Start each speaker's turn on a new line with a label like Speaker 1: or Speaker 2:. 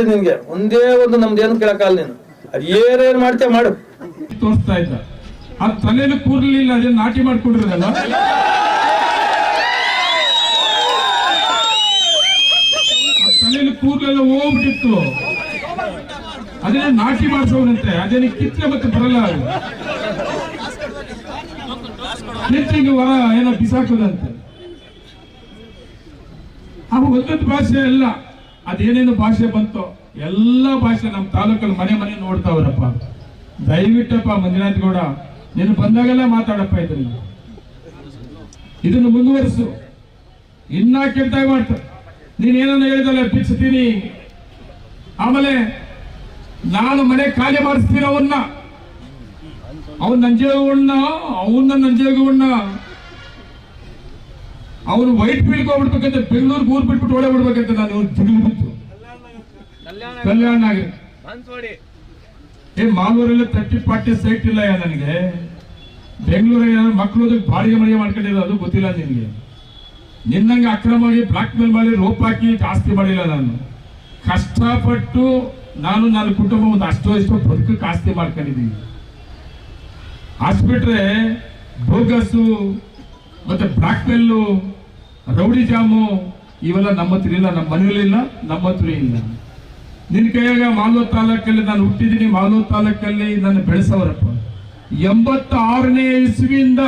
Speaker 1: ನಿನ್ಗೆ ಒಂದೇ ಒಂದು ನಮ್ದೇನು ಕೇಳಕ್ಕಾಗಲ್ಲ. ನೀನು ಅದು ಏನೇನ್ ಮಾಡ್ತೇ ಮಾಡು.
Speaker 2: ತೋರಿಸ್ತಾ ಇದ್ದ ಅದು ತಲೆಯಲ್ಲಿ ಕೂರ್ಲಿಲ್ಲ, ಅದೇನು ನಾಟಿ ಮಾಡ್ಕೊಂಡಿರೋದಲ್ಲ. ತಲೆಯಲ್ಲಿ ಕೂರ್ಲೆಲ್ಲ ಹೋಗ್ಬಿಟ್ಟಿತ್ತು, ಅದೇನೇ ನಾಟಿ ಮಾಡ್ಸೋನಂತೆ. ಅದೇನೇ ಕಿತ್ಲೆ ಮತ್ತೆ ಬರಲ್ಲ, ಕಿತ್ತಿಗೆ ಹೊರ ಏನೋ ಬಿಸಾಕೋದಂತೆ. ಆ ಒಂದೊಂದು ಭಾಷೆ ಎಲ್ಲ ಅದೇನೇನು ಭಾಷೆ ಬಂತು ಎಲ್ಲ ಭಾಷೆ ನಮ್ಮ ತಾಲೂಕಲ್ಲಿ ಮನೆ ಮನೆ ನೋಡ್ತಾವ್ರಪ್ಪ. ದಯವಿಟ್ಟಪ್ಪ ಮಂಜುನಾಥ್ ಗೌಡ, ನೀನು ಬಂದಾಗೆಲ್ಲ ಮಾತಾಡಪ್ಪ ಇದನ್ನು ಮುಂದುವರಿಸು. ಇನ್ನ ಕೆಟ್ಟಾಗಿ ಮಾಡ್ತಾರೆ. ನೀನೇನನ್ನು ಹೇಳಿದಲ್ಲ ಬಿಚ್ತೀನಿ, ಆಮೇಲೆ ನಾನು ಮನೆ ಖಾಲಿ ಮಾಡಿಸ್ತೀನಿ ಅವನ್ ನಂಜೇಗೌಡನ ಅವನು ವೈಟ್ ಫೀಲ್ಡ್ ಹೋಗ್ಬಿಡ್ಬೇಕಂತ, ಬೆಂಗಳೂರಿಗೆ ಊರ್ ಬಿಟ್ಬಿಟ್ಟು ಓಡೇ ಬಿಡ್ಬೇಕಂತ ನಾನು ಜಿಗಿಲು ಬಿತ್ತು ಕಲ್ಯಾಣ ಮಾಲೂರಲ್ಲಿ 30-40 ಸೈಟ್ ಇಲ್ಲ ನನಗೆ. ಬೆಂಗಳೂರಿಗೆ ಮಕ್ಕಳು ಬಾಡಿಗೆ ಮಳಿಗೆ ಮಾಡ್ಕೊಂಡಿರೋದು ಅದು ಗೊತ್ತಿಲ್ಲ ನಿನ್ಗೆ. ನಿನ್ನಂಗೆ ಅಕ್ರಮವಾಗಿ ಬ್ಲಾಕ್ ಮೇಲ್ ಮಾಡಿ ರೋಪ್ ಹಾಕಿ ಜಾಸ್ತಿ ಮಾಡಿಲ್ಲ. ನಾನು ಕಷ್ಟಪಟ್ಟು ನನ್ನ ಕುಟುಂಬ ಒಂದು ಅಷ್ಟೋ ಇಷ್ಟೋ ಬದುಕಕ್ಕೆ ಆಸ್ತಿ ಮಾಡ್ಕೊಂಡಿದ್ದೀವಿ. ಅಷ್ಟ್ಬಿಟ್ರೆ ಬೋಗಸ್ಸು ಮತ್ತೆ ಬ್ಲಾಕ್ ಮೇಲು, ರೌಡಿ ಜಾಮು ಇವೆಲ್ಲ ನಮ್ಮ ಹತ್ರ ಇಲ್ಲ, ನಮ್ಮ ಮನೆಯಲ್ಲಿಲ್ಲ, ನಮ್ಮ ಹತ್ರ ಇಲ್ಲ. ನಿನ್ನ ಕೈಯಾಗ ಮಾಲೂರು ತಾಲೂಕಲ್ಲಿ ನಾನು ಹುಟ್ಟಿದ್ದೀನಿ, ಮಾಲೂರು ತಾಲೂಕಲ್ಲಿ ನನ್ನ ಬೆಳೆಸವರಪ್ಪ. 86ನೇ ಇಸ್ವಿಯಿಂದ